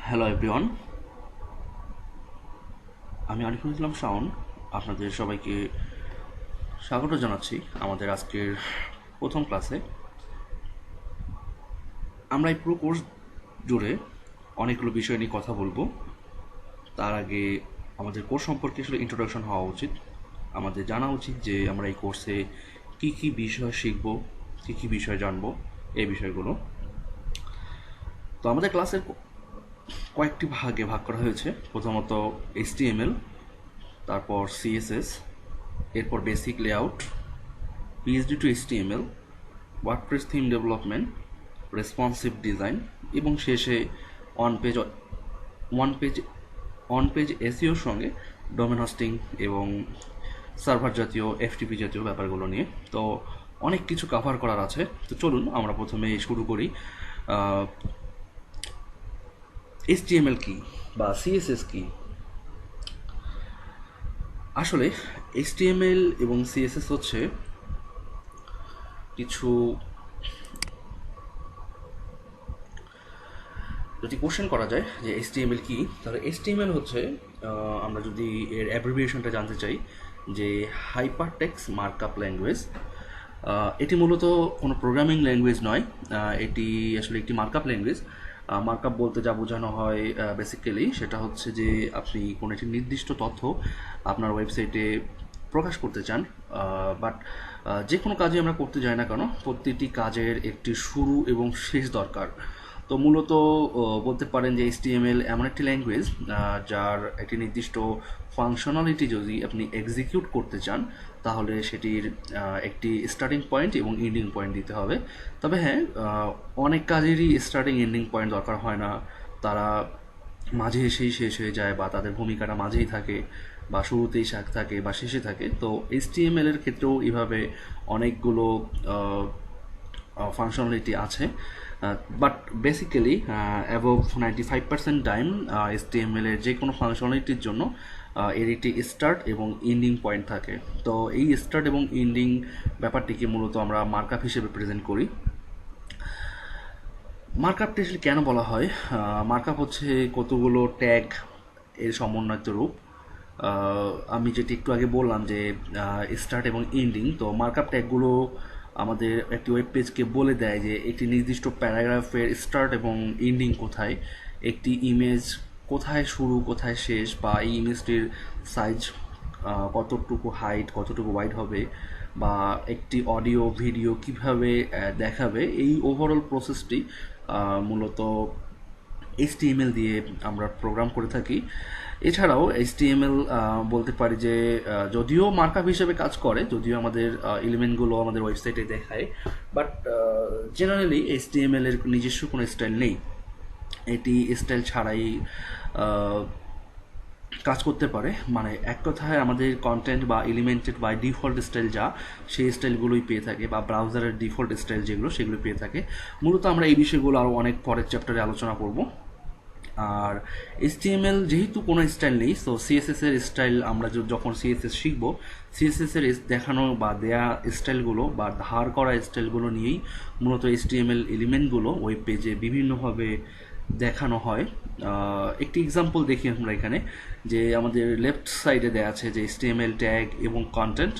Hello everyone, আমি আরিফুল ইসলাম শাওন আপনাদের সবাইকে স্বাগত জানাচ্ছি আমাদের আজকের প্রথম ক্লাসে। আমরা এই পুরো কোর্স জুড়ে অনেকগুলো বিষয় নিয়ে কথা বলবো। তার আগে আমাদের কোর্স সম্পর্কে আসলে ইন্ট্রোডাকশন হওয়া উচিত। আমাদের জানা উচিত যে আমরা এই কোর্সে কী কী বিষয় শিখব, কী কী বিষয় জানবো, এই বিষয়গুলো। তো আমাদের ক্লাসের কয়েকটি ভাগে ভাগ করা হয়েছে। প্রথমত HTML, তারপর CSS, এরপর basic layout, PHP to HTML, WordPress theme development, responsive design এবং শেষে on page one page on page এসইওর সঙ্গে ডোমেন হোস্টিং এবং সার্ভার জাতীয় FTP জাতীয় ব্যাপারগুলো নিয়ে। তো অনেক কিছু কভার করার আছে। তো চলুন আমরা প্রথমে শুরু করি। HTML কি বা CSS কি? আসলে HTML এবং CSS হচ্ছে কিছু, যদি কোশ্চেন করা যায় যে HTML কি, তাহলে HTML হচ্ছে, আমরা যদি এর অ্যাব্রিভিয়েশনটা জানতে চাই, যে হাইপার টেক্সট মার্কআপ ল্যাঙ্গুয়েজ। এটি মূলত কোনো প্রোগ্রামিং ল্যাঙ্গুয়েজ নয়, এটি আসলে একটি মার্কআপ ল্যাঙ্গুয়েজ। মার্কআপ বলতে যা বোঝানো হয় বেসিক্যালি সেটা হচ্ছে যে আপনি কোনো একটি নির্দিষ্ট তথ্য আপনার ওয়েবসাইটে প্রকাশ করতে চান, বাট যে কোনো কাজে আমরা করতে যাই না কেন, প্রতিটি কাজের একটি শুরু এবং শেষ দরকার। তো মূলত বলতে পারেন যে HTML এমন একটি ল্যাঙ্গুয়েজ যার একটি নির্দিষ্ট ফাংশনালিটি যদি আপনি এক্সিকিউট করতে চান, তাহলে সেটির একটি স্টার্টিং পয়েন্ট এবং এন্ডিং পয়েন্ট দিতে হবে। তবে হ্যাঁ, অনেক কাজেরই স্টার্টিং এন্ডিং পয়েন্ট দরকার হয় না, তারা মাঝে এসেই শেষ হয়ে যায়, বা তাদের ভূমিকাটা মাঝেই থাকে, বা শুরুতেই থাকে বা শেষে থাকে। তো HTML এর ক্ষেত্রেও এইভাবে অনেকগুলো ফাংশনালিটি আছে, but basically above 95% time HTML এর যে কোনো ফাংশনালিটির জন্য এর একটি স্টার্ট এবং এন্ডিং পয়েন্ট থাকে। তো এই স্টার্ট এবং এন্ডিং ব্যাপারটিকে মূলত আমরা মার্কআপ হিসেবে প্রেজেন্ট করি। মার্কআপটি আসলে কেন বলা হয়? মার্কআপ হচ্ছে কতগুলো ট্যাগ এর সমন্বিত রূপ। আমি যেটি একটু আগে বললাম যে স্টার্ট এবং এন্ডিং, তো মার্কআপ ট্যাগগুলো আমাদের একটি ওয়েব পেজকে বলে দেয় যে একটি নির্দিষ্ট প্যারাগ্রাফের স্টার্ট এবং এন্ডিং কোথায়, একটি ইমেজ কোথায় শুরু কোথায় শেষ, বা এই ইমেজটির সাইজ কতটুকু হাইট কতটুকু ওয়াইড হবে, বা একটি অডিও ভিডিও কিভাবে দেখাবে, এই ওভারঅল প্রসেসটি মূলত HTML দিয়ে আমরা প্রোগ্রাম করে থাকি। এছাড়াও HTML বলতে পারি যে যদিও মার্কআপ হিসেবে কাজ করে, যদিও আমাদের এলিমেন্টগুলো আমাদের ওয়েবসাইটে দেখায়, বাট জেনারেলি HTML এর নিজস্ব কোনো স্টাইল নেই। এটি স্টাইল ছাড়াই কাজ করতে পারে। মানে এক কথায় আমাদের কন্টেন্ট বা এলিমেন্টেড বাই ডিফল্ট স্টাইল যা, সেই স্টাইলগুলোই পেয়ে থাকে, বা ব্রাউজারের ডিফল্ট স্টাইল যেগুলো সেগুলো পেয়ে থাকে। মূলত আমরা এই বিষয়গুলো আরও অনেক পরের চ্যাপ্টারে আলোচনা করব। আর HTML যেহেতু কোনো স্টাইল নেই, সো CSS এর স্টাইল আমরা যখন CSS শিখব, CSS এর দেখানো বা দেয়া স্টাইলগুলো বা ধার করা স্টাইলগুলো নিয়েই মূলত HTML এলিমেন্টগুলো ওয়েব পেজে বিভিন্নভাবে দেখানো হয়। একটি এক্সাম্পল দেখি আমরা এখানে, যে আমাদের লেফট সাইডে দেওয়া আছে যে HTML ট্যাগ এবং কন্টেন্ট,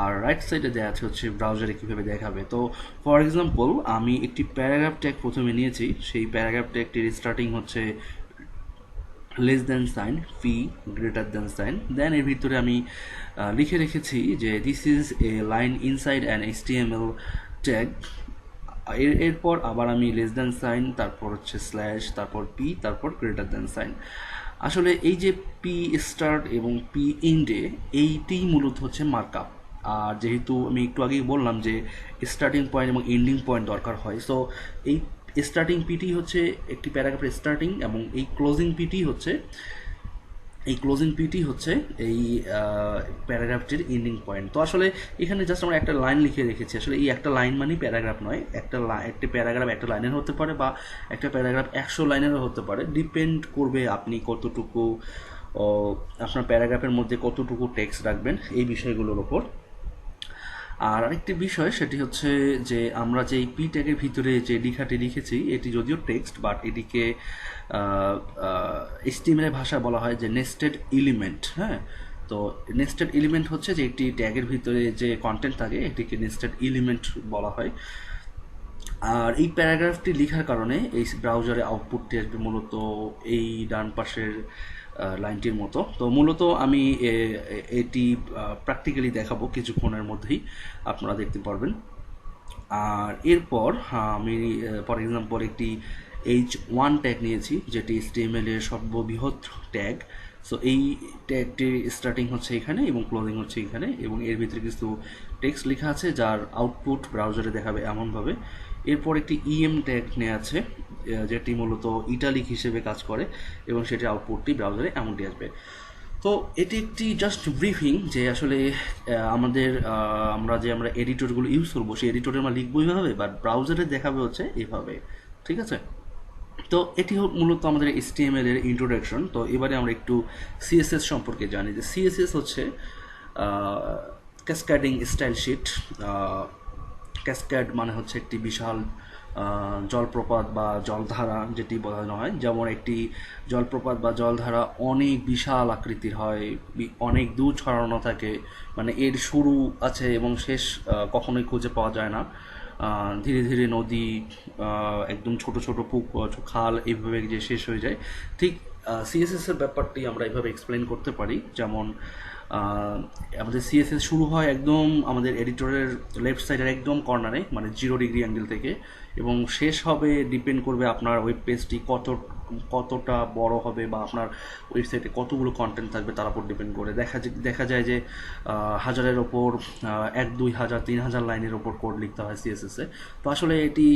আর রাইট সাইডে দেওয়া আছে হচ্ছে ব্রাউজারে কীভাবে দেখাবে। তো ফর এক্সাম্পল আমি একটি প্যারাগ্রাফ ট্যাগ প্রথমে নিয়েছি, সেই প্যারাগ্রাফ ট্যাগটির স্টার্টিং হচ্ছে less than sign, P greater than sign, then এর ভিতরে আমি লিখে রেখেছি যে this is a line inside an HTML tag. এরপর আবার আমি লেস দেন সাইন, তারপর হচ্ছে স্ল্যাশ, তারপর পি, তারপর গ্রেটার দেন সাইন। আসলে এই যে পি স্টার্ট এবং পি এন্ডে, এইটিই মূলত হচ্ছে মার্কআপ। আর যেহেতু আমি একটু আগেই বললাম যে স্টার্টিং পয়েন্ট এবং এন্ডিং পয়েন্ট দরকার হয়, সো এই স্টার্টিং পিটি হচ্ছে একটি প্যারাগ্রাফের স্টার্টিং, এবং এই ক্লোজিং পিটি হচ্ছে এই প্যারাগ্রাফটির এন্ডিং পয়েন্ট। তো আসলে এখানে জাস্ট আমরা একটা লাইন লিখে রেখেছি, আসলে এই একটা লাইন মানেই প্যারাগ্রাফ নয়। একটি প্যারাগ্রাফ একটা লাইনের হতে পারে, বা একটা প্যারাগ্রাফ 100 লাইনেরও হতে পারে। ডিপেন্ড করবে আপনি কতটুকু আপনার প্যারাগ্রাফের মধ্যে কতটুকু টেক্সট রাখবেন এই বিষয়গুলোর ওপর। আর আরেকটি বিষয় সেটি হচ্ছে যে আমরা যে পি ট্যাগের ভিতরে যে লেখাটি লিখেছি এটি যদিও টেক্সট, বাট এটিকে HTML ভাষায় বলা হয় যে নেস্টেড এলিমেন্ট। হ্যাঁ, তো নেস্টেড এলিমেন্ট হচ্ছে যে একটি ট্যাগের ভিতরে যে কন্টেন্ট থাকে এটিকে নেস্টেড এলিমেন্ট বলা হয়। আর এই প্যারাগ্রাফটি লেখার কারণে এই ব্রাউজারে আউটপুটটি আসবে মূলত এই ডান পাশের লাইনটির মতো। তো মূলত আমি এটি প্র্যাকটিক্যালি দেখাবো কিছুক্ষণের মধ্যেই, আপনারা দেখতে পারবেন। আর এরপর আমি ফর এক্সাম্পল একটি H1 ট্যাগ নিয়েছি যেটি HTML এর সর্ববৃহৎ ট্যাগ। সো এই ট্যাগটির স্টার্টিং হচ্ছে এখানে এবং ক্লোজিং হচ্ছে এখানে, এবং এর ভিতরে কিছু টেক্সট লেখা আছে যার আউটপুট ব্রাউজারে দেখাবে এমনভাবে। এরপর একটি EM ট্যাগ নেওয়া আছে যেটি মূলত ইটালিক হিসেবে কাজ করে এবং সেটির আউটপুটটি ব্রাউজারে এমনটি আসবে। তো এটি একটি জাস্ট ব্রিফিং যে আসলে আমরা এডিটরগুলো ইউজ করবো সেই এডিটরে আমরা লিখবো এইভাবে, বাট ব্রাউজারে দেখাবে হচ্ছে এইভাবে। ঠিক আছে, তো এটি মূলত আমাদের HTML এর ইন্ট্রোডাকশন। তো এবারে আমরা একটু CSS সম্পর্কে জানি যে CSS হচ্ছে ক্যাসকেডিং স্টাইল শিট। ক্যাসকেড মানে হচ্ছে একটি বিশাল জলপ্রপাত বা জলধারা যেটি বোঝানো হয়, যেমন একটি জলপ্রপাত বা জলধারা অনেক বিশাল আকৃতির হয়, অনেক দূর ছড়ানো থাকে, মানে এর শুরু আছে এবং শেষ কখনোই খুঁজে পাওয়া যায় না। ধীরে ধীরে নদী, একদম ছোট ছোট খাল এইভাবে যে শেষ হয়ে যায়। ঠিক CSS এর ব্যাপারটি আমরা এইভাবে এক্সপ্লেন করতে পারি, যেমন আমাদের CSS শুরু হয় একদম আমাদের এডিটরের লেফট সাইডের একদম কর্নারে, মানে 0 ডিগ্রি অ্যাঙ্গেল থেকে, এবং শেষ হবে ডিপেন্ড করবে আপনার ওয়েব পেজটি কতটা বড় হবে বা আপনার ওয়েবসাইটে কতগুলো কন্টেন্ট থাকবে তার উপর ডিপেন্ড করে। দেখা যায় যে হাজারের ওপর 1, 2, 1000, 3000 লাইনের ওপর কোড লিখতে হয় CSS-এ। তো আসলে এটি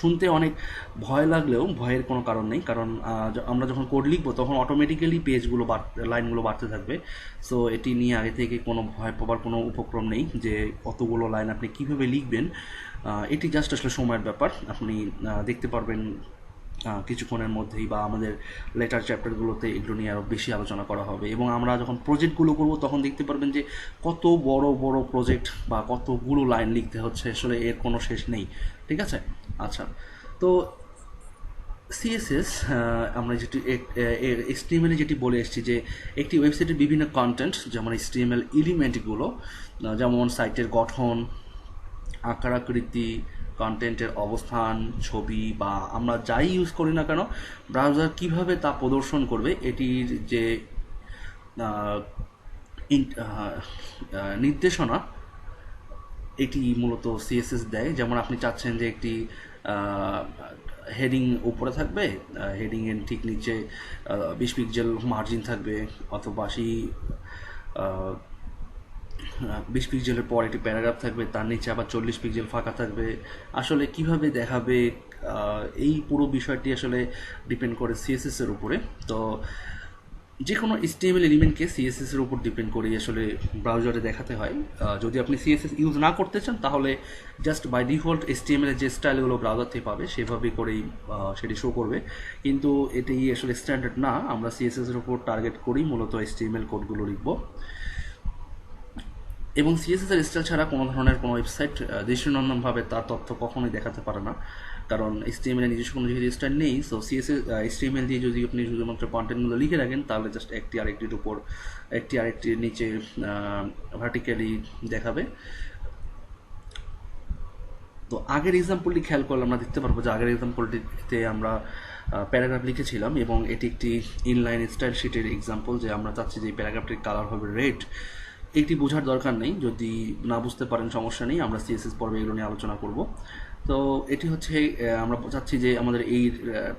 শুনতে অনেক ভয় লাগলেও ভয়ের কোনো কারণ নেই, কারণ আমরা যখন কোড লিখবো তখন অটোমেটিক্যালি লাইনগুলো বাড়তে থাকবে। সো এটি নিয়ে আগে থেকে কোনো ভয় পাবার কোনো উপক্রম নেই যে কতগুলো লাইন আপনি কীভাবে লিখবেন। এটি জাস্ট আসলে সময়ের ব্যাপার। আপনি দেখতে পারবেন কিছুক্ষণের মধ্যেই, বা আমাদের লেটার চ্যাপ্টারগুলোতে এগুলো নিয়ে আরও বেশি আলোচনা করা হবে, এবং আমরা যখন প্রজেক্টগুলো করব তখন দেখতে পারবেন যে কত বড় বড় প্রজেক্ট বা কতগুলো লাইন লিখতে হচ্ছে, আসলে এর কোনো শেষ নেই। ঠিক আছে, আচ্ছা। তো CSS আমরা যেটি HTML যেটি বলে এসেছি যে একটি ওয়েবসাইটের বিভিন্ন কন্টেন্ট, যেমন HTML এলিমেন্টগুলো, যেমন সাইটের গঠন, আকার আকৃতি, কন্টেন্টের অবস্থান, ছবি বা আমরা যাই ইউজ করি না কেন ব্রাউজার কিভাবে তা প্রদর্শন করবে এটির যে নির্দেশনা, এটি মূলত CSS দেয়। যেমন আপনি চাচ্ছেন যে একটি হেডিং উপরে থাকবে, হেডিংয়ের ঠিক নিচে 20 পিক্সেল মার্জিন থাকবে, অথবা 20 পিক্সেলের পর একটি প্যারাগ্রাফ থাকবে, তার নিচে আবার 40 পিক্সেল ফাঁকা থাকবে। আসলে কিভাবে দেখাবে এই পুরো বিষয়টি আসলে ডিপেন্ড করে CSS এর উপরে। তো যে কোনো HTML এলিমেন্টকে CSS এর উপর ডিপেন্ড করেই আসলে ব্রাউজারে দেখাতে হয়। যদি আপনি CSS ইউজ না করতে চান তাহলে জাস্ট বাই ডিফল্ট HTML এর যে স্টাইলগুলো ব্রাউজার থেকে পাবে সেভাবে করেই সেটি শো করবে, কিন্তু এটি আসলে স্ট্যান্ডার্ড না। আমরা CSS এর উপর টার্গেট করেই মূলত HTML কোডগুলো লিখব, এবং CSS এর স্টাইল ছাড়া কোনো ধরনের কোনো ওয়েবসাইট দৃষ্টিনন্দনভাবে তার তথ্য কখনোই দেখাতে পারে না, কারণ HTML এর নিজস্ব কোনো যেহেতু স্টাইল নেই। সো HTML দিয়ে যদি আপনি শুধুমাত্র কন্টেন্টগুলো লিখে রাখেন তাহলে জাস্ট একটি আরেকটির উপর একটি আরেকটির নিচে ভার্টিক্যালি দেখাবে। তো আগের এক্সাম্পলটি খেয়াল করলে আমরা দেখতে পারবো যে আগের এক্সাম্পলটিতে আমরা প্যারাগ্রাফ লিখেছিলাম, এবং এটি একটি ইনলাইন স্টাইল শিটের এক্সাম্পল, যে আমরা চাচ্ছি যে এই প্যারাগ্রাফটির কালার হবে রেড। এটি বোঝার দরকার নেই, যদি না বুঝতে পারেন সমস্যা নেই, আমরা CSS পর্বে এগুলো নিয়ে আলোচনা করব। তো এটি হচ্ছে আমরা চাচ্ছি যে আমাদের এই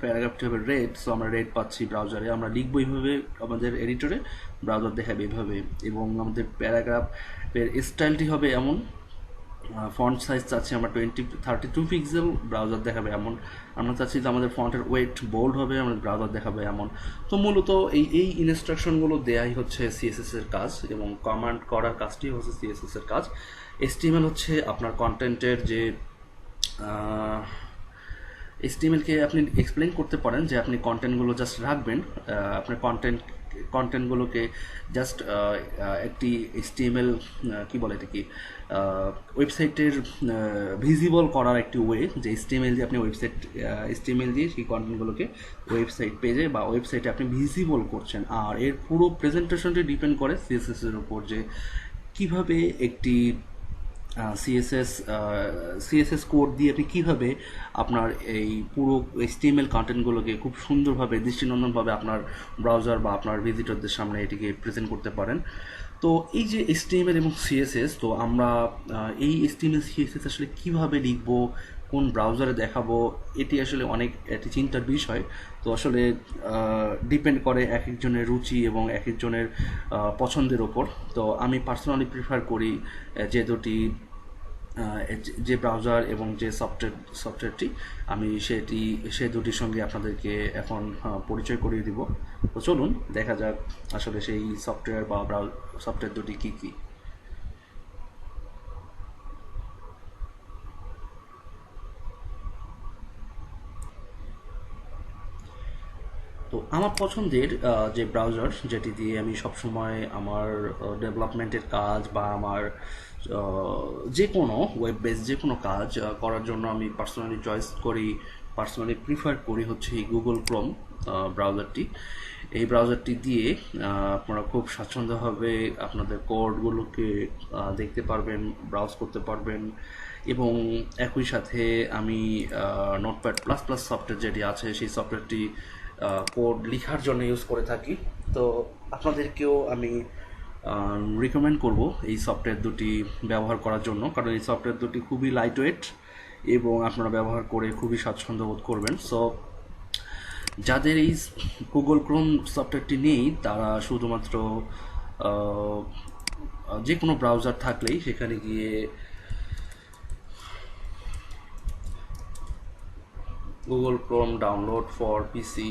প্যারাগ্রাফটি হবে রেড, সো আমরা রেড পাচ্ছি ব্রাউজারে, আমরা লিখবো এইভাবে, আমাদের এডিটরে ব্রাউজার দেখাবে এইভাবে, এবং আমাদের প্যারাগ্রাফের স্টাইলটি হবে এমন, ফন্ট সাইজ চাচ্ছি আমরা 32 পিক্সেল, ব্রাউজার দেখাবে এমন। আমরা চাচ্ছি যে আমাদের ফন্টের ওয়েট বোল্ড হবে, আমাদের ব্রাউজার দেখাবে এমন। তো মূলত এই ইনস্ট্রাকশনগুলো দেয়াই হচ্ছে CSS এর কাজ, এবং কমান্ড করার কাজটি হচ্ছে CSS এর কাজ। HTML হচ্ছে আপনার কন্টেন্টের যে এইচটিএমএলকে আপনি এক্সপ্লেন করতে পারেন যে আপনি কন্টেন্টগুলো জাস্ট রাখবেন, আপনার কন্টেন্টগুলোকে জাস্ট একটি এইচটিএমএল কি বলে এটা কি ওয়েবসাইটের ভিজিবল করার একটি ওয়ে, যে এইচটিএমএল দিয়ে আপনি এইচটিএমএল দিয়ে সেই কন্টেন্টগুলোকে ওয়েবসাইট পেজে বা ওয়েবসাইটে আপনি ভিজিবল করছেন। আর এর পুরো প্রেজেন্টেশনটি ডিপেন্ড করে সিএসএস এর উপর, যে কিভাবে একটি সিএসএস কোড দিয়ে আপনি কীভাবে আপনার এই পুরো এইচটিএমএল কন্টেন্টগুলোকে খুব সুন্দরভাবে দৃষ্টিনন্দনভাবে আপনার ব্রাউজার বা আপনার ভিজিটরদের সামনে এটিকে প্রেজেন্ট করতে পারেন। তো এই যে এইচটিএমএল এবং সিএসএস, তো আমরা এই এইচটিএমএল সিএসএস আসলে কীভাবে লিখবো, কোন ব্রাউজারে দেখাবো, এটি আসলে অনেক একটি চিন্তার বিষয়। তো আসলে ডিপেন্ড করে এক একজনের রুচি এবং এক একজনের পছন্দের ওপর। তো আমি পার্সোনালি প্রিফার করি যে ব্রাউজার এবং যে সফটওয়্যারটি আমি সে দুটির সঙ্গে আপনাদেরকে এখন পরিচয় করিয়ে দিব। তো চলুন দেখা যাক আসলে সেই সফটওয়্যার বা সফটওয়্যার দুটি কী কী। তো আমার পছন্দের যে ব্রাউজার, যেটি দিয়ে আমি সবসময় আমার ডেভেলপমেন্টের কাজ বা আমার যে কোনো ওয়েব বেস যে কোনো কাজ করার জন্য আমি পার্সোনালি প্রিফার করি হচ্ছে এই গুগল ক্রোম ব্রাউজারটি। এই ব্রাউজারটি দিয়ে আপনারা খুব স্বাচ্ছন্দ্যভাবে আপনাদের কোডগুলোকে দেখতে পারবেন, ব্রাউজ করতে পারবেন। এবং একই সাথে আমি নোটপ্যাড প্লাস প্লাস সফটওয়্যার যেটি আছে সেই সফটওয়্যারটি কোড লেখার জন্য ইউজ করে থাকি। তো আপনাদেরকেও আমি রিকমেন্ড করব এই সফটওয়্যার দুটি ব্যবহার করার জন্য, কারণ এই সফটওয়্যার দুটি খুবই লাইট ওয়েট এবং আপনারা ব্যবহার করে খুবই স্বাচ্ছন্দ্য বোধ করবেন। সো যাদের এই গুগল ক্রোম সফটওয়্যারটি নেই তারা শুধুমাত্র যে কোনো ব্রাউজার থাকলেই সেখানে গিয়ে গুগল ক্রোম ডাউনলোড ফর পিসি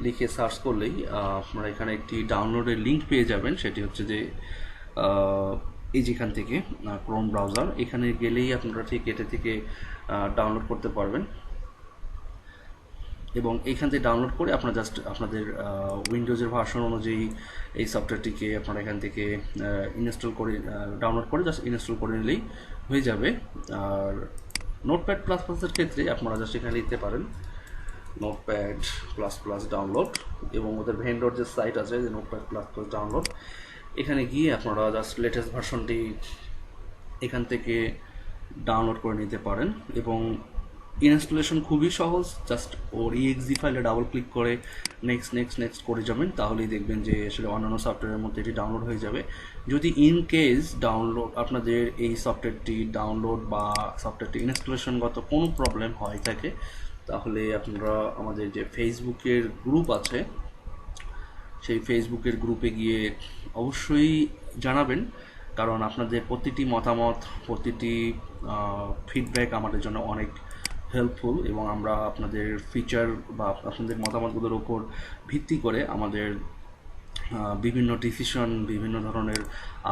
লিখে সার্চ করলেই আপনারা এখানে একটি ডাউনলোডের লিঙ্ক পেয়ে যাবেন। সেটি হচ্ছে যে এই যেখান থেকে ক্রোম ব্রাউজার, এখানে গেলেই আপনারা ঠিক এটা থেকে ডাউনলোড করতে পারবেন। এবং এইখান থেকে ডাউনলোড করে আপনারা জাস্ট আপনাদের উইন্ডোজের ভার্সন অনুযায়ী এই সফটওয়্যারটিকে আপনারা এখান থেকে ডাউনলোড করে জাস্ট ইনস্টল করে নিলেই হয়ে যাবে। আর নোটপ্যাড প্লাস প্লাসের ক্ষেত্রে আপনারা জাস্ট এখানে লিখতে পারেন নোটপ্যাড প্লাস প্লাস ডাউনলোড, এবং ওদের ভেন্ডর যে সাইট আছে যে নোটপ্যাড প্লাস প্লাস ডাউনলোড, এখানে গিয়ে আপনারা জাস্ট লেটেস্ট ভার্সনটি এখান থেকে ডাউনলোড করে নিতে পারেন। এবং ইনস্টলেশন খুবই সহজ, জাস্ট ওর ইএক্সি ফাইলে ডাবল ক্লিক করে নেক্সট করে যাবেন, তাহলেই দেখবেন যে আসলে অন্যান্য সফটওয়্যারের মধ্যে এটি ডাউনলোড হয়ে যাবে। যদি ইন কেস আপনাদের এই সফটওয়্যারটি ডাউনলোড বা সফটওয়্যারটি ইনস্টলেশনগত কোনো প্রবলেম হয় থাকে, তাহলে আপনারা আমাদের যে ফেসবুকের গ্রুপ আছে সেই ফেসবুকের গ্রুপে গিয়ে অবশ্যই জানাবেন, কারণ আপনাদের প্রতিটি মতামত, প্রতিটি ফিডব্যাক আমাদের জন্য অনেক হেল্পফুল। এবং আমরা আপনাদের ফিচার বা আপনাদের মতামতগুলোর উপর ভিত্তি করে আমাদের বিভিন্ন ডিসিশন, বিভিন্ন ধরনের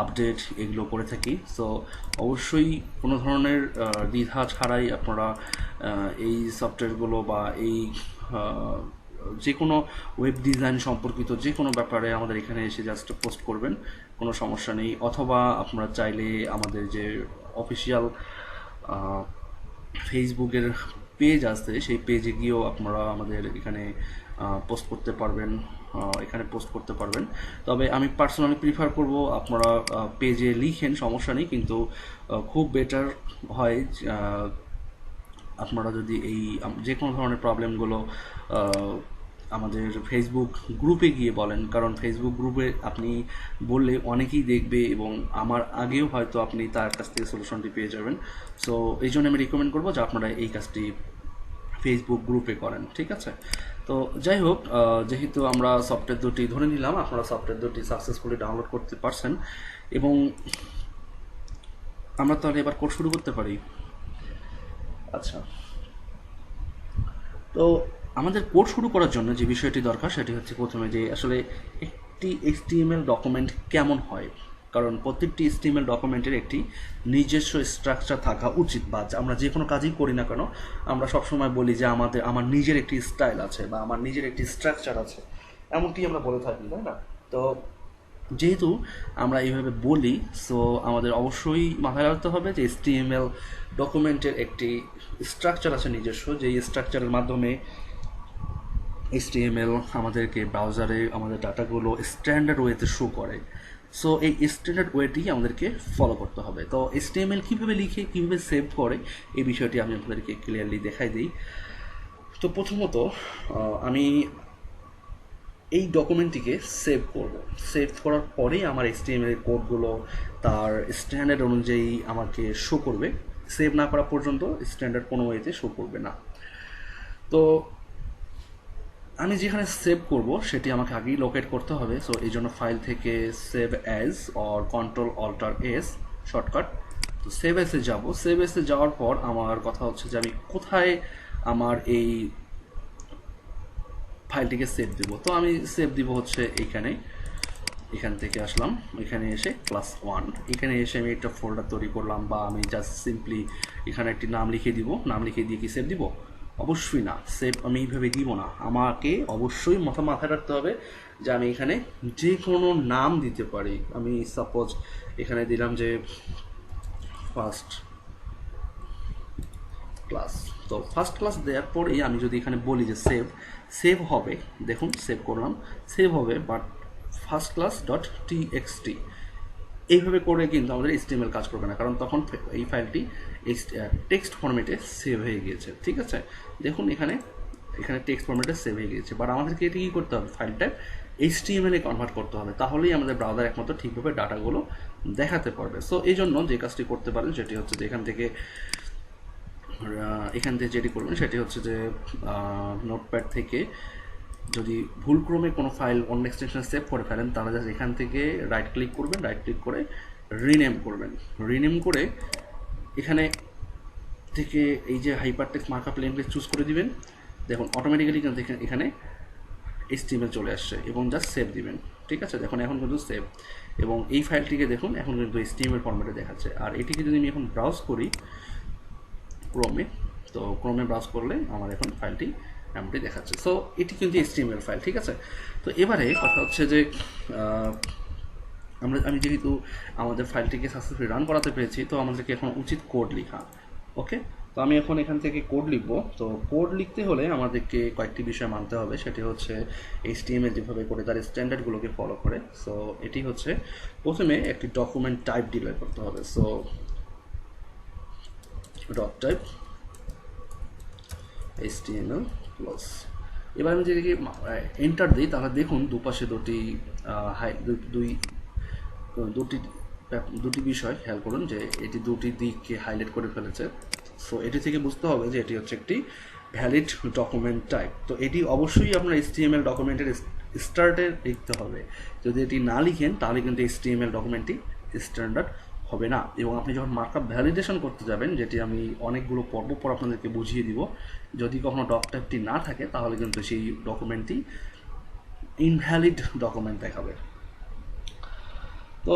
আপডেট এগুলো করে থাকি। সো অবশ্যই কোনো ধরনের দ্বিধা ছাড়াই আপনারা এই সফটওয়্যারগুলো বা এই যে কোনো ওয়েব ডিজাইন সম্পর্কিত যে কোনো ব্যাপারে আমাদের এখানে এসে জাস্ট পোস্ট করবেন, কোনো সমস্যা নেই। অথবা আপনারা চাইলে আমাদের যে অফিসিয়াল ফেসবুকের পেজ আছে সেই পেজে গিয়েও আপনারা আমাদের এখানে পোস্ট করতে পারবেন। তবে আমি পার্সোনালি প্রিফার করব আপনারা পেজে লিখেন, সমস্যা নেই, কিন্তু খুব বেটার হয় আপনারা যদি এই যে কোনো ধরনের প্রবলেমগুলো আমাদের ফেসবুক গ্রুপে গিয়ে বলেন, কারণ ফেসবুক গ্রুপে আপনি বললে অনেকেই দেখবে এবং আমার আগেও হয়তো আপনি তার কাছ থেকে সলিউশনটি পেয়ে যাবেন। সো এই জন্য আমি রিকমেন্ড করবো যে আপনারা এই কাজটি ফেসবুক গ্রুপে করেন, ঠিক আছে? তো যাই হোক, যেহেতু আমরা সফটওয়্যার দুটি ধরে নিলাম, আপনারা সফটওয়্যার দুটি সাকসেসফুলি ডাউনলোড করতে পারছেন, এবং আমরা তাহলে এবার কোর্স শুরু করতে পারি। আচ্ছা, তো আমাদের কোর্স শুরু করার জন্য যে বিষয়টি দরকার সেটি হচ্ছে প্রথমে যে আসলে একটি HTML ডকুমেন্ট কেমন হয়। কারণ প্রত্যেকটি HTML ডকুমেন্টের একটি নিজস্ব স্ট্রাকচার থাকা উচিত, বা আমরা যে কোনো কাজই করি না কেন আমরা সবসময় বলি যে আমার নিজের একটি স্টাইল আছে বা আমার নিজের একটি স্ট্রাকচার আছে, এমনটি আমরা বলে থাকি, তাই না? তো যেহেতু আমরা এইভাবে বলি, সো আমাদের অবশ্যই মাথায় রাখতে হবে যে HTML ডকুমেন্টের একটি স্ট্রাকচার আছে নিজস্ব, যেই স্ট্রাকচারের মাধ্যমে HTML আমাদেরকে ব্রাউজারে আমাদের ডাটাগুলো স্ট্যান্ডার্ড ওয়েতে শো করে। সো এই স্ট্যান্ডার্ড ওয়েটি আমাদেরকে ফলো করতে হবে। তো HTML কীভাবে লিখে কীভাবে সেভ করে এই বিষয়টি আমি আপনাদেরকে ক্লিয়ারলি দেখাই দিই। তো প্রথমত আমি এই ডকুমেন্টটিকে সেভ করব। সেভ করার পরেই আমার HTML কোডগুলো তার স্ট্যান্ডার্ড অনুযায়ী আমাকে শো করবে। সেভ না করা পর্যন্ত স্ট্যান্ডার্ড কোনো ওয়েতে শো করবে না। তো আমি যেখানে সেভ করব সেটি আমাকে আগেই লোকেট করতে হবে। সো এই জন্য ফাইল থেকে save as or Ctrl-Alt-S shortcut, তো সেভ অ্যাসে যাব। সেভ অ্যাসে যাওয়ার পর আমার কথা হচ্ছে যে আমি কোথায় আমার এই ফাইলটিকে সেভ দেব। তো আমি সেভ দিব হচ্ছে এখান থেকে আসলাম, এখানে এসে +1, এখানে এসে আমি একটা ফোল্ডার তৈরি করলাম, বা আমি জাস্ট সিম্পলি এখানে একটি নাম লিখে দিব। নাম লিখে দিয়ে কি সেভ দিব? অবশ্যই না, সেভ আমি এইভাবে দিব না। আমাকে অবশ্যই মাথায় রাখতে হবে যে আমি এখানে যে কোনো নাম দিতে পারি। আমি সাপোজ এখানে দিলাম যে ফার্স্ট ক্লাস। তো ফার্স্ট ক্লাস দেওয়ার পরেই আমি যদি এখানে বলি যে সেভ হবে, দেখুন সেভ করলাম, সেভ হবে, বাট ফার্স্ট ক্লাস .txt এইভাবে করে কিন্তু আমাদের HTML কাজ করবে না, কারণ তখন এই ফাইলটি টেক্সট ফরম্যাটে সেভ হয়ে গিয়েছে। ঠিক আছে, দেখুন এখানে টেক্সট ফরম্যাটে সেভ হয়ে গিয়েছে, বাট আমাদেরকে এটা কী করতে হবে? ফাইলটা HTML এ কনভার্ট করতে হবে, তাহলেই আমাদের ব্রাউজার একমাত্র ঠিকভাবে ডাটাগুলো দেখাতে পারবে। সো এই জন্য যে কাজটি করতে পারেন সেটি হচ্ছে যে এখান থেকে যেটি করবেন সেটি হচ্ছে যে নোটপ্যাড থেকে যদি ভুলক্রমে কোনো ফাইল অন্য এক্সটেনশন সেভ করে ফেলেন, তাহলে জাস্ট এখান থেকে রাইট ক্লিক করবেন, রাইট ক্লিক করে রিনেম করবেন। রিনেম করে এখানে থেকে এই যে হাইপারটেক্সট মার্কআপ ল্যাঙ্গুয়েজ চুজ করে দিবেন। দেখুন অটোমেটিক্যালি কিন্তু এখানে HTML চলে আসছে, এবং জাস্ট সেভ দিবেন। ঠিক আছে, দেখুন এখন কিন্তু সেভ, এবং এই ফাইলটিকে দেখুন এখন কিন্তু HTML ফরম্যাটে দেখাচ্ছে। আর এটিকে যদি আমি এখন ব্রাউজ করি ক্রোমে, তো ক্রোমে ব্রাউজ করলে আমার এখন ফাইলটি এমনটি দেখাচ্ছে। সো এটি কিন্তু HTML ফাইল। ঠিক আছে, তো এবারে কথা হচ্ছে যে আমি যেহেতু আমাদের ফাইলটিকে সাকসেসফুলি রান করাতে পেরেছি, তো আমাদেরকে এখন উচিত কোড লেখা। ওকে, তো আমি এখন এখান থেকে কোড লিখব। তো কোড লিখতে হলে আমাদেরকে কয়েকটি বিষয় মানতে হবে, সেটি হচ্ছে HTML যেভাবে করে তার স্ট্যান্ডার্ডগুলোকে ফলো করে। সো এটি হচ্ছে প্রথমে একটি ডকুমেন্ট টাইপ ডিক্লেয়ার করতে হবে। So doc type HTML plus, এবার আমি যদি এন্টার দিই তাহলে দেখুন দুপাশে দুটি বিষয় খেয়াল করুন যে এটি দুটি দিককে হাইলাইট করে ফেলেছে। সো এটি থেকে বুঝতে হবে যে এটি হচ্ছে একটি ভ্যালিড ডকুমেন্ট টাইপ। তো এটি অবশ্যই আপনার HTML ডকুমেন্টের স্টার্টে লিখতে হবে। যদি এটি না লিখেন তাহলে কিন্তু HTML ডকুমেন্টটি স্ট্যান্ডার্ড হবে না। এবং আপনি যখন মার্কআপ ভ্যালিডেশন করতে যাবেন, যেটি আমি অনেকগুলো পর্ব পর আপনাদেরকে বুঝিয়ে দিব, যদি কখনো ডক টাইপটি না থাকে তাহলে কিন্তু সেই ডকুমেন্টটি ইনভ্যালিড ডকুমেন্ট দেখাবে। তো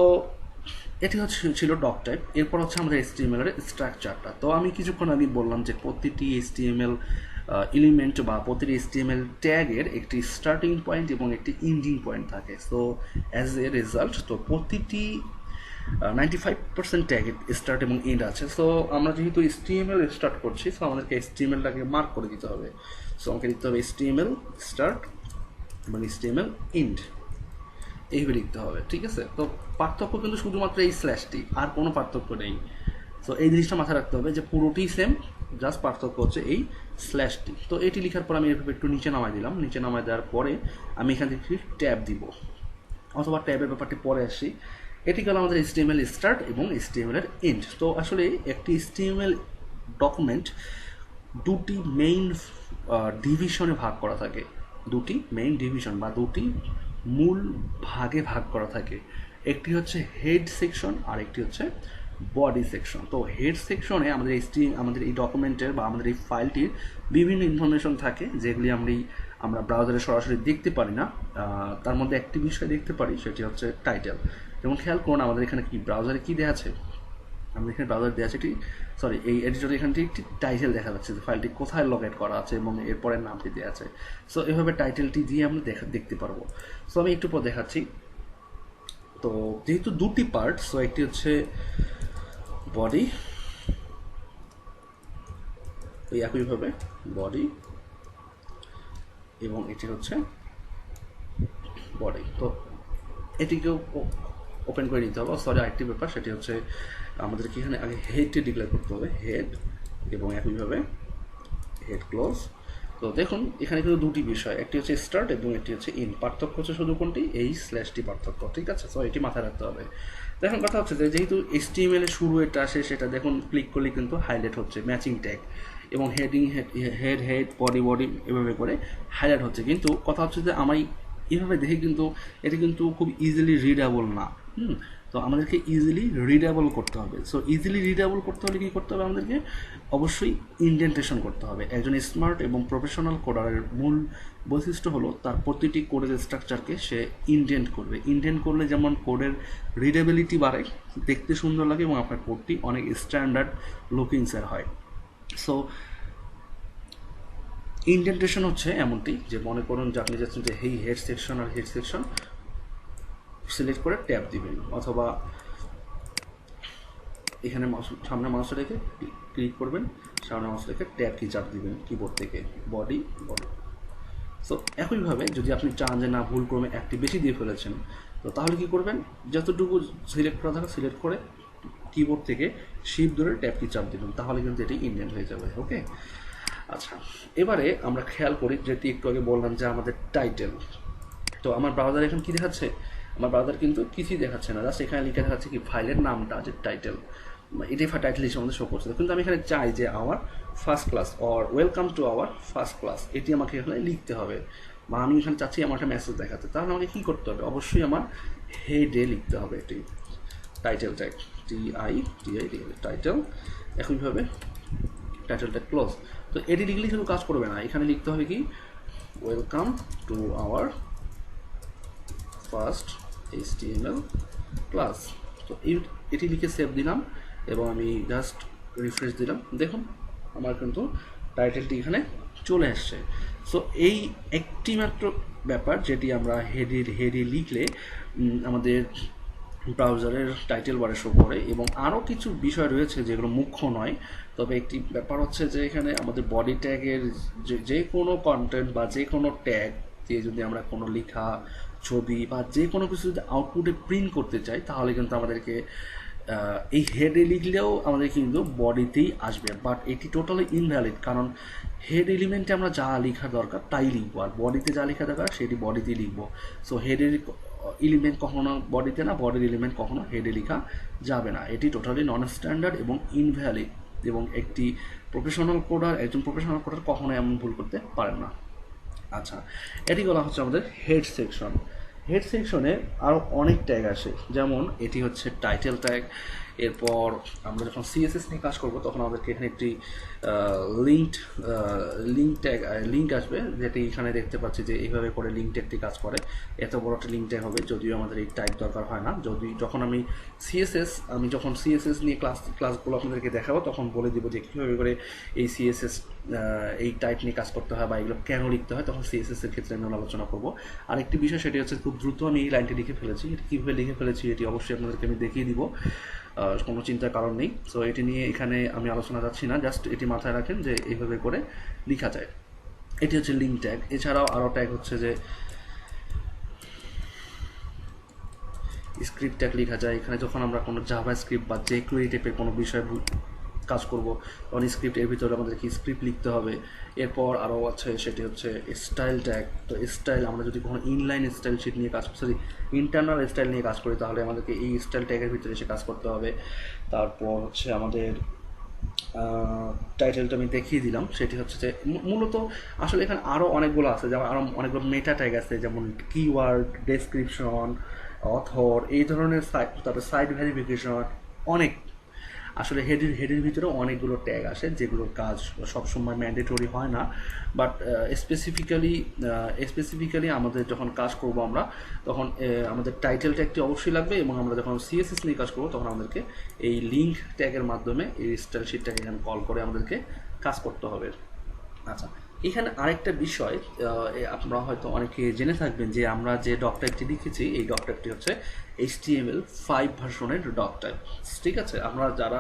এটি ছিল ডক টাইপ। এরপর হচ্ছে আমাদের HTML এর স্ট্রাকচারটা। তো আমি কিছুক্ষণ আগে বললাম যে প্রতিটি HTML এলিমেন্ট বা প্রতিটি HTML ট্যাগের একটি স্টার্টিং পয়েন্ট এবং একটি এন্ডিং পয়েন্ট থাকে। সো অ্যাজ এ রেজাল্ট তো প্রতিটি 95% ট্যাগের স্টার্ট এবং এন্ড আছে। সো আমরা যেহেতু HTML স্টার্ট করছি, সো আমাদেরকে HTML-টাকে মার্ক করে দিতে হবে। সো আমাকে দিতে হবে HTML স্টার্ট এবং HTML এন্ড, এইভাবে লিখতে হবে। ঠিক আছে, তো পার্থক্য কিন্তু শুধুমাত্র এই স্ল্যাশটি, আর কোনো পার্থক্য নেই। সো এই জিনিসটা মাথায় রাখতে হবে যে পুরোটি সেম, জাস্ট পার্থক্য হচ্ছে এই স্ল্যাশটি। তো এটি লেখার পর আমি এভাবে একটু নিচে নামাই দিলাম। নিচে নামাই দেওয়ার পরে আমি এখান থেকে ট্যাব দিব, অথবা ট্যাবের ব্যাপারটি পরে আসি। এটি গেল আমাদের HTML স্টার্ট এবং HTML এর এন্ড। তো আসলে একটি HTML ডকুমেন্ট দুটি মেইন ডিভিশনে ভাগ করা থাকে, দুটি মেইন ডিভিশন বা দুটি মূল ভাগে ভাগ করা থাকে। একটি হচ্ছে হেড সেকশন আর একটি হচ্ছে বডি সেকশন। তো হেড সেকশনে আমাদের এই ডকুমেন্টের বা আমাদের এই ফাইলটির বিভিন্ন ইনফরমেশন থাকে, যেগুলি আমরা ব্রাউজারে সরাসরি দেখতে পারি না। তার মধ্যে একটি বিষয় দেখতে পারি, সেটি হচ্ছে টাইটেল। যেমন খেয়াল করুন আমাদের এখানে কি ব্রাউজারে কি দেওয়া আছে, আমাদের এখানে ব্রাউজার দেওয়া আছে একটি এই এডিটরে এখানে একটি টাইটেল দেখা যাচ্ছে যে ফাইলটি কোথায় লোকেট করা আছে এবং এরপরের নামটি দেওয়া আছে। সো এভাবে টাইটেলটি দিয়ে আমরা দেখতে পারবো। সো আমি একটু পর দেখাচ্ছি। তো যেহেতু দুটি পার্ট, সো একটি হচ্ছে বডি, ওই একইভাবে বডি এবং এটি হচ্ছে বডি। তো এটিকেও ওপেন করে নিতে হবে। সরি, আরেকটি ব্যাপার, সেটি হচ্ছে আমাদেরকে এখানে আগে হেডটি ডিক্লেয়ার করতে হবে, হেড, এবং একইভাবে হেড ক্লোজ। তো দেখুন এখানে কিন্তু দুটি বিষয়, একটি হচ্ছে স্টার্ট এবং একটি হচ্ছে ইন। পার্থক্য হচ্ছে শুধু কোনটি, এই স্ল্যাশটি পার্থক্য, ঠিক আছে? সো এটি মাথায় রাখতে হবে। দেখুন কথা হচ্ছে যে যেহেতু HTML এর শুরু এটা আসে, সেটা দেখুন ক্লিক করলে কিন্তু হাইলাইট হচ্ছে ম্যাচিং ট্যাগ, এবং হেডিং হেড বডি এভাবে করে হাইলাইট হচ্ছে। কিন্তু কথা হচ্ছে যে আমি এভাবে দেখে কিন্তু এটা কিন্তু খুব ইজিলি রিডেবল না। তো আমাদেরকে ইজিলি রিডেবল করতে হবে। সো ইজিলি রিডেবল করতে হলে কী করতে হবে, আমাদেরকে অবশ্যই ইনডেন্টেশন করতে হবে। একজন স্মার্ট এবং প্রফেশনাল কোডারের মূল বৈশিষ্ট্য হলো তার প্রতিটি কোডের স্ট্রাকচারকে সে ইনডেন্ট করবে। ইনডেন্ট করলে যেমন কোডের রিডেবিলিটি বাড়ে, দেখতে সুন্দর লাগে, এবং আপনার কোডটি অনেক স্ট্যান্ডার্ড লুকিংসের হয়। সো ইনডেন্টেশন হচ্ছে এমনটি যে মনে করুন যে আপনি যাচ্ছেন যে এই হেড সেকশন আর হেড সেকশন সিলেক্ট করে ট্যাব দিবেন, অথবা এখানে সামনে মাউস রেখে ক্লিক করবেন, সামনে মাউস রেখে ট্যাব কি চাপ দিবেন কিবোর্ড থেকে, বডি। সো একইভাবে যদি আপনি চান যে না ভুলক্রমে একটি বেশি দিয়ে ফেলেছেন, তো তাহলে কি করবেন, যতটুকু সিলেক্ট করা থাকে সিলেক্ট করে কিবোর্ড থেকে শিফট ধরে ট্যাব কি চাপ দিবেন, তাহলে কিন্তু এটি ইনডেন্ট হয়ে যাবে। ওকে, আচ্ছা, এবারে আমরা খেয়াল করি যেটি একটু আগে বললাম যে আমাদের টাইটেল। তো আমার ব্রাউজার এখন কি দেখাচ্ছে, আমার ব্রাউজার কিন্তু কিছুই দেখাচ্ছে না, জাস্ট এখানে লিখে দেখাচ্ছে কি ফাইলের নামটা, যে টাইটেল, এটাই টাইটেল হিসেবে আমাদের শো করছে। কিন্তু আমি এখানে চাই যে আমার first class or welcome to our first class, এটি আমাকে এখানে লিখতে হবে, বা আমি এখানে চাচ্ছি আমার একটা মেসেজ দেখাতে, তাহলে আমাকে কী করতে হবে, অবশ্যই আমার হেডে লিখতে হবে এটি টাইটেল ট্যাগ, TITLE টাইটেল। একইভাবে টাইটেলটা ক্লোজ। তো এটি লিখলে শুধু কাজ করবে না, এখানে লিখতে হবে কি welcome to our first HTML class. তো এটি লিখে সেভ দিলাম এবং আমি জাস্ট রিফ্রেশ দিলাম, দেখুন আমার কিন্তু টাইটেলটি এখানে চলে আসছে। সো এই একটি মাত্র ব্যাপার যেটি আমরা হেডে লিখলে আমাদের ব্রাউজারের টাইটেল বারে শো করে, এবং আরও কিছু বিষয় রয়েছে যেগুলো মুখ্য নয়। তবে একটি ব্যাপার হচ্ছে যে এখানে আমাদের বডি ট্যাগের যে কোনো কন্টেন্ট বা যে কোনো ট্যাগ দিয়ে যদি আমরা কোনো লেখা, ছবি বা যে কোনো কিছু যদি আউটপুটে প্রিন্ট করতে চাই, তাহলে কিন্তু আমাদেরকে এই হেডে লিখলেও আমাদের কিন্তু বডিতেই আসবে, বাট এটি টোটালি ইনভ্যালিড, কারণ হেড এলিমেন্টে আমরা যা লেখার দরকার তাই লিখবো, আর বডিতে যা লেখা দরকার সেটি বডিতেই লিখবো। সো হেডের এলিমেন্ট কখনো বডিতে না, বডির এলিমেন্ট কখনো হেডে লেখা যাবে না, এটি টোটালি নন স্ট্যান্ডার্ড এবং ইনভ্যালিড, এবং একটি একজন প্রফেশনাল কোডার কখনোই এমন ভুল করতে পারেন না। আচ্ছা, এটি বলা হচ্ছে আমাদের হেড সেকশন। হেড সেকশনে আরও অনেক ট্যাগ আসে, যেমন এটি হচ্ছে টাইটেল ট্যাগ। এরপর আমরা যখন CSS নিয়ে কাজ করব তখন আমাদেরকে এখানে একটি লিঙ্ক আসবে, যেটি এখানে দেখতে পাচ্ছি যে এইভাবে করে লিঙ্ক ট্যাগটি কাজ করে। এত বড় একটা লিঙ্ক ট্যাগ হবে, যদিও আমাদের এই টাইপ দরকার হয় না। যখন আমি যখন CSS নিয়ে ক্লাসগুলো আপনাদেরকে দেখাবো তখন বলে দিব যে কীভাবে করে এই CSS এই টাইপ নিয়ে কাজ করতে হয় বা এগুলো কেন লিখতে হয়, তখন CSS এর ক্ষেত্রে আমি আলোচনা করবো। আরেকটি বিষয় সেটি হচ্ছে খুব দ্রুত আমি এই লাইনটি লিখে ফেলেছি, এটি কীভাবে লিখে ফেলেছি এটি অবশ্যই আপনাদেরকে আমি দেখিয়ে দিব, কোনো চিন্তার কারণ নেই। সো এটি নিয়ে এখানে আমি আলোচনা যাচ্ছি না, জাস্ট এটি মাথায় রাখেন যে এইভাবে করে লেখা যায়। এটি হচ্ছে লিঙ্ক ট্যাগ। এছাড়াও আরও ট্যাগ হচ্ছে যে স্ক্রিপ্ট ট্যাগ লেখা যায়। এখানে যখন আমরা কোনো জাভা স্ক্রিপ্ট বা যে কোয়েরি টাইপের কোনো বিষয় কাজ করব তখন স্ক্রিপ্ট, এর ভিতরে আমাদেরকে স্ক্রিপ্ট লিখতে হবে। এরপর আরও আছে সেটি হচ্ছে স্টাইল ট্যাগ। তো স্টাইল, আমরা যদি কোনো ইনলাইন স্টাইল শিট নিয়ে ইন্টারনাল স্টাইল নিয়ে কাজ করি তাহলে আমাদেরকে এই স্টাইল ট্যাগের ভিতরে এসে কাজ করতে হবে। তারপর হচ্ছে আমাদের টাইটেলটা আমি দেখিয়ে দিলাম, সেটি হচ্ছে যে মূলত আসলে এখানে আরও অনেকগুলো আছে, যেমন আরও অনেকগুলো মেটা ট্যাগ আছে, যেমন কিওয়ার্ড, ডেসক্রিপশন, অথর, এই ধরনের তারপরে সাইট ভেরিফিকেশন, অনেক। আসলে হেডের ভিতরে অনেকগুলো ট্যাগ আসে যেগুলোর কাজ সবসময় ম্যান্ডেটরি হয় না, বাট স্পেসিফিক্যালি আমাদের যখন কাজ করব আমরা তখন আমাদের টাইটেল ট্যাগটি অবশ্যই লাগবে, এবং আমরা যখন সিএসএস নিয়ে কাজ করবো তখন আমাদেরকে এই লিঙ্ক ট্যাগের মাধ্যমে এই স্টাইল শিটটাকে এখানে কল করে আমাদেরকে কাজ করতে হবে। আচ্ছা, এখানে আরেকটা বিষয় আপনারা হয়তো অনেকে জেনে থাকবেন যে আমরা যে ডক টাইপটি লিখেছি এই ডক টাইপটি হচ্ছে HTML5 ভার্সনের ডক টাইপ। ঠিক আছে, আমরা যারা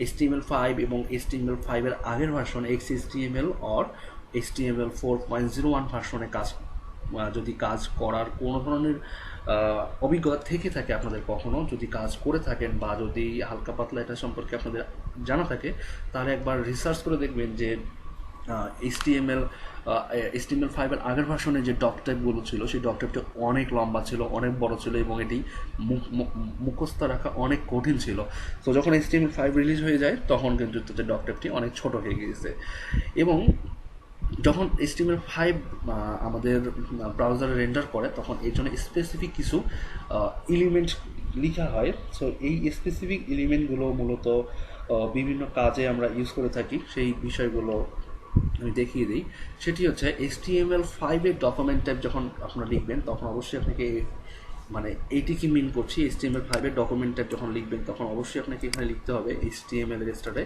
HTML5 এবং HTML5 এর আগের ভার্সন XHTML অর HTML4.01 ভার্সনে যদি কাজ করার কোনো ধরনের অভিজ্ঞতা থেকে থাকে আপনাদের, কখনো যদি কাজ করে থাকেন বা যদি হালকা পাতলা এটা সম্পর্কে আপনাদের জানা থাকে, তাহলে একবার রিসার্চ করে দেখবেন যে HTML5 এর আগের ভার্সনে যে ডক টাইপগুলো ছিল সেই ডক টাইপটা অনেক লম্বা ছিল, অনেক বড় ছিল, এবং এটি মুখস্থ রাখা অনেক কঠিন ছিল। তো যখন HTML5 রিলিজ হয়ে যায় তখন কিন্তু ডক টাইপটি অনেক ছোট হয়ে গিয়েছে, এবং যখন HTML5 আমাদের ব্রাউজারে রেন্ডার করে তখন এর জন্য স্পেসিফিক কিছু এলিমেন্ট লেখা হয়। সো এই স্পেসিফিক এলিমেন্টগুলো মূলত বিভিন্ন কাজে আমরা ইউজ করে থাকি, সেই বিষয়গুলো আমি দেখিয়ে দিই। সেটি হচ্ছে HTML5 এর ডকুমেন্ট টাইপ যখন আপনারা লিখবেন তখন অবশ্যই আপনাকে মানে এইটি কি মিন করছি, HTML5 এর ডকুমেন্ট টাইপ যখন লিখবেন তখন অবশ্যই আপনাকে এখানে লিখতে হবে HTML এর স্টার্টে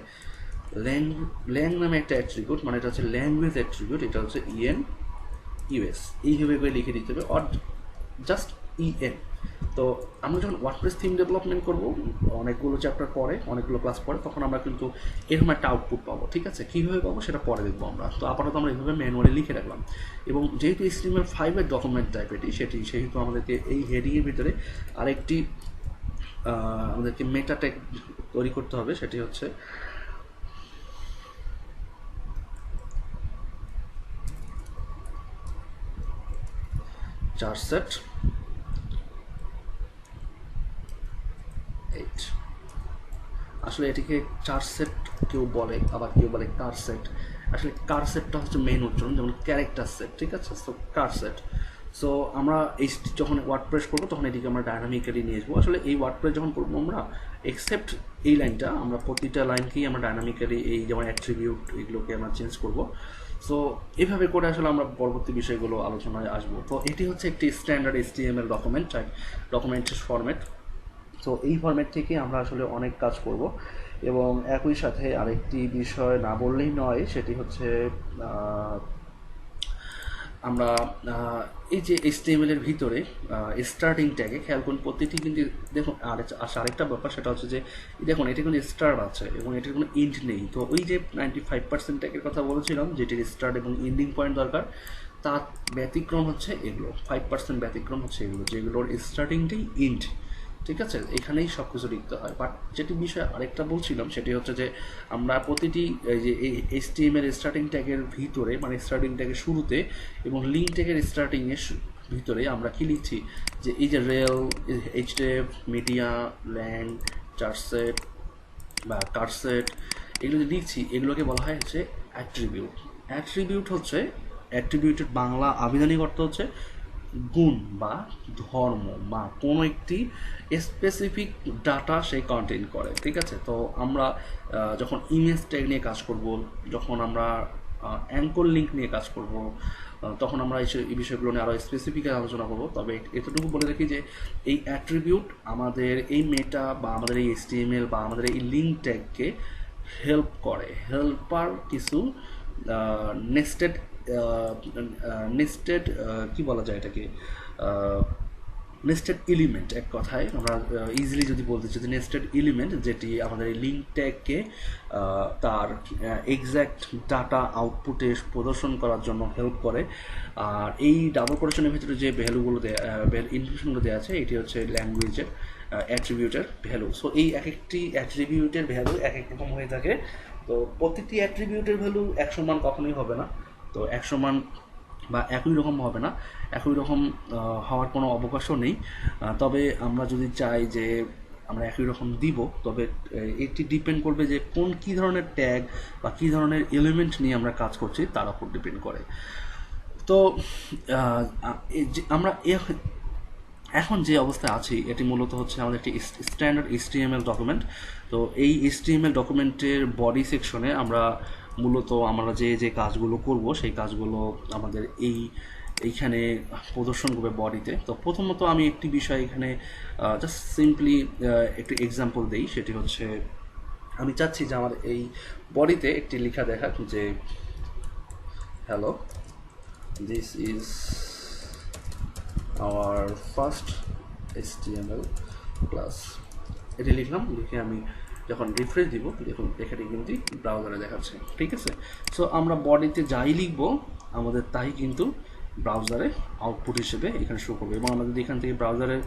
ল্যাং নামে একটা অ্যাট্রিবিউট, মানে এটা হচ্ছে ল্যাঙ্গুয়েজ অ্যাট্রিবিউট, এটা হচ্ছে EN US, এইভাবে করে লিখে দিতে হবে, অর জাস্ট EN। তো আমরা যখন ওয়ার্ডপ্রেস থিম ডেভেলপমেন্ট করবো অনেকগুলো চ্যাপ্টার পরে, অনেকগুলো ক্লাস পরে, তখন আমরা কিন্তু এরকম একটা আউটপুট পাবো। ঠিক আছে, কীভাবে পাবো সেটা পরে দেখবো আমরা। তো আপাতত আমরা এইভাবে ম্যানুয়ালি লিখে রাখলাম, এবং যেহেতু HTML5 এর ডকুমেন্ট টাইপ এটি সেহেতু আমাদেরকে এই হেডিংয়ের ভিতরে আরেকটি আমাদেরকে মেটা ট্যাগ তৈরি করতে হবে, সেটি হচ্ছে চারসেট 8। আসলে এটিকে চারসেট কেউ বলে, আবার কেউ বলে কারসেট। আসলে কারসেটটা হচ্ছে মেইন উচ্চারণ, যেমন ক্যারেক্টার সেট। ঠিক আছে, সো কারসেট। সো আমরা যখন ওয়ার্ডপ্রেস করবো তখন এটিকে আমরা ডায়নামিক্যালি নিয়ে আসবো। আসলে এই ওয়ার্ডপ্রেস যখন করবো আমরা এক্সেপ্ট এই লাইনটা, আমরা প্রতিটা লাইনকেই আমরা ডায়নামিক্যালি এই যেমন অ্যাট্রিবিউট এগুলোকে আমরা চেঞ্জ করবো। সো এভাবে করে আসলে আমরা পরবর্তী বিষয়গুলো আলোচনায় আসবো। তো এটি হচ্ছে একটি স্ট্যান্ডার্ড HTML ডকুমেন্টের ফরম্যাট। তো এই ফরম্যাট থেকে আমরা আসলে অনেক কাজ করব, এবং একই সাথে আরেকটি বিষয় না বললেই নয়, সেটি হচ্ছে আমরা এই যে HTML এর ভিতরে স্টার্টিং ট্যাগে খেয়াল করুন, প্রতিটি কিন্তু দেখুন আরেকটা ব্যাপার, সেটা হচ্ছে যে দেখুন এটি কিন্তু স্টার্ট আছে এবং এটির কোনো ইন্ড নেই। তো ওই যে 95% ট্যাগের কথা বলেছিলাম যেটির স্টার্ট এবং এন্ডিং পয়েন্ট দরকার, তার ব্যতিক্রম হচ্ছে এগুলো, 5% ব্যতিক্রম হচ্ছে এগুলো, যেগুলোর স্টার্টিংটাই ইন্ড। ঠিক আছে, এখানেই সব কিছু লিখতে হয়। বাট যেটি বিষয় আরেকটা বলছিলাম সেটি হচ্ছে যে আমরা প্রতিটি যে এই HTML স্টার্টিং ট্যাগের ভিতরে, মানে স্টার্টিং ট্যাগের শুরুতে এবং লিঙ্ক ট্যাগের স্টার্টিংয়ের ভিতরে আমরা কি লিখছি, যে এই যে রেল, href, মিডিয়া, ল্যাং, চারসেট বা কারসেট, এগুলো যে লিখছি এগুলোকে বলা হয় হচ্ছে অ্যাট্রিবিউট। অ্যাট্রিবিউটের বাংলা আবিধানিক অর্থ হচ্ছে গুণ বা ধর্ম বা কোনো একটি স্পেসিফিক ডাটা সে কন্টেইন করে। ঠিক আছে, তো আমরা যখন ইমেজ ট্যাগ নিয়ে কাজ করব, যখন আমরা অ্যাঙ্কর লিঙ্ক নিয়ে কাজ করব, তখন আমরা এই বিষয়গুলো নিয়ে আরও স্পেসিফিক আলোচনা করব। তবে এতটুকু বলে রাখি যে এই অ্যাট্রিবিউট আমাদের এই মেটা বা আমাদের এই HTML বা আমাদের এই লিঙ্ক ট্যাগকে হেল্প করে, হেল্পার কিছু নেস্টেড কি বলা যায় এটাকে, নেস্টেড এলিমেন্ট, এক কথায় আমরা ইজিলি যদি বলতে চাই, নেস্টেড এলিমেন্ট যেটি আমাদের এই লিঙ্ক ট্যাগকে তার এক্স্যাক্ট ডাটা আউটপুটে প্রদর্শন করার জন্য হেল্প করে। আর এই ডাবল কোটেশনের ভিতরে যে ভ্যালুগুলো ইনফরমেশনগুলো দেওয়া আছে এটি হচ্ছে ল্যাঙ্গুয়েজের অ্যাট্রিবিউটের ভ্যালু। সো এই এক একটি অ্যাট্রিবিউটের ভ্যালু এক এক রকম হয়ে থাকে। তো প্রতিটি অ্যাট্রিবিউটের ভ্যালু 100 মান কখনোই হবে না, তো 100 মান বা একই রকম হবে না, একই রকম হওয়ার কোনো অবকাশও নেই। তবে আমরা যদি চাই যে আমরা একই রকম দিব, তবে এটি ডিপেন্ড করবে যে কী ধরনের ট্যাগ বা কী ধরনের এলিমেন্ট নিয়ে আমরা কাজ করছি তার উপর ডিপেন্ড করে। তো আমরা এখন যে অবস্থায় আছি এটি মূলত হচ্ছে আমাদের একটি স্ট্যান্ডার্ড HTML ডকুমেন্ট। তো এই HTML ডকুমেন্টের বডি সেকশনে আমরা মূলত আমরা যে যে কাজগুলো করব সেই কাজগুলো আমাদের এইখানে প্রদর্শন করবে বডিতে। তো প্রথমত আমি একটি বিষয় এখানে জাস্ট সিম্পলি একটি এক্সাম্পল দিই, সেটি হচ্ছে আমি চাচ্ছি যে আমার এই বডিতে একটি লেখা দেখাক যে hello, this is our first HTML class। এটি লিখলাম, লিখে আমি যখন রিফ্রেশ দিব দেখুন এখানে কিন্তু ব্রাউজারে দেখাচ্ছে। ঠিক আছে, সো আমরা বডিতে যাই লিখবো আমাদের তাই কিন্তু ব্রাউজারে আউটপুট হিসেবে এখানে শো করবে। এবং আমরা যদি এখান থেকে ব্রাউজারের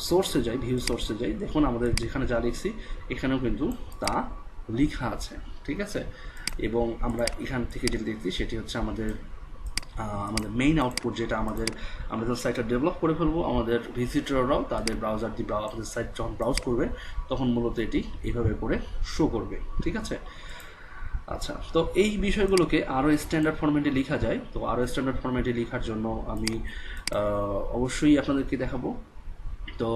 সোর্সে যাই, ভিউ সোর্সে যাই, দেখুন আমাদের যেখানে যা লিখছি এখানেও কিন্তু তা লেখা আছে। ঠিক আছে, এবং আমরা এখান থেকে যেটা দেখছি সেটি হচ্ছে আমাদের মেইন আউটপুট, যেটা আমরা যখন সাইটটা ডেভেলপ করে ফেলবো আমাদের ভিজিটররাও তাদের ব্রাউজার দিয়ে আমাদের সাইট যখন ব্রাউজ করবে তখন মূলত এটি এইভাবে করে শো করবে। ঠিক আছে, আচ্ছা, তো এই বিষয়গুলোকে আরও স্ট্যান্ডার্ড ফরম্যাটে লেখা যায়। তো আরও স্ট্যান্ডার্ড ফরম্যাটে লেখার জন্য আমি অবশ্যই আপনাদেরকে দেখাবো। তো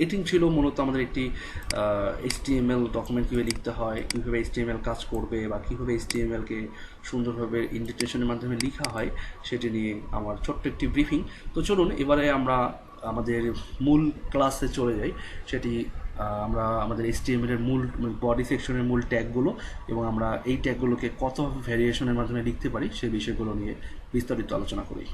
এটি ছিল মূলত আমাদের একটি HTML ডকুমেন্ট কীভাবে লিখতে হয়, কীভাবে HTML কাজ করবে, বা কীভাবে HTMLকে সুন্দরভাবে ইন্ডিকেশনের মাধ্যমে লেখা হয় সেটি নিয়ে আমার ছোট্ট একটি ব্রিফিং। তো চলুন এবারে আমরা আমাদের মূল ক্লাসে চলে যাই। সেটি আমরা আমাদের HTML এর মূল বডি সেকশনের মূল ট্যাগগুলো এবং আমরা এই ট্যাগগুলোকে কত ভ্যারিয়েশনের মাধ্যমে লিখতে পারি সেই বিষয়গুলো নিয়ে বিস্তারিত আলোচনা করি।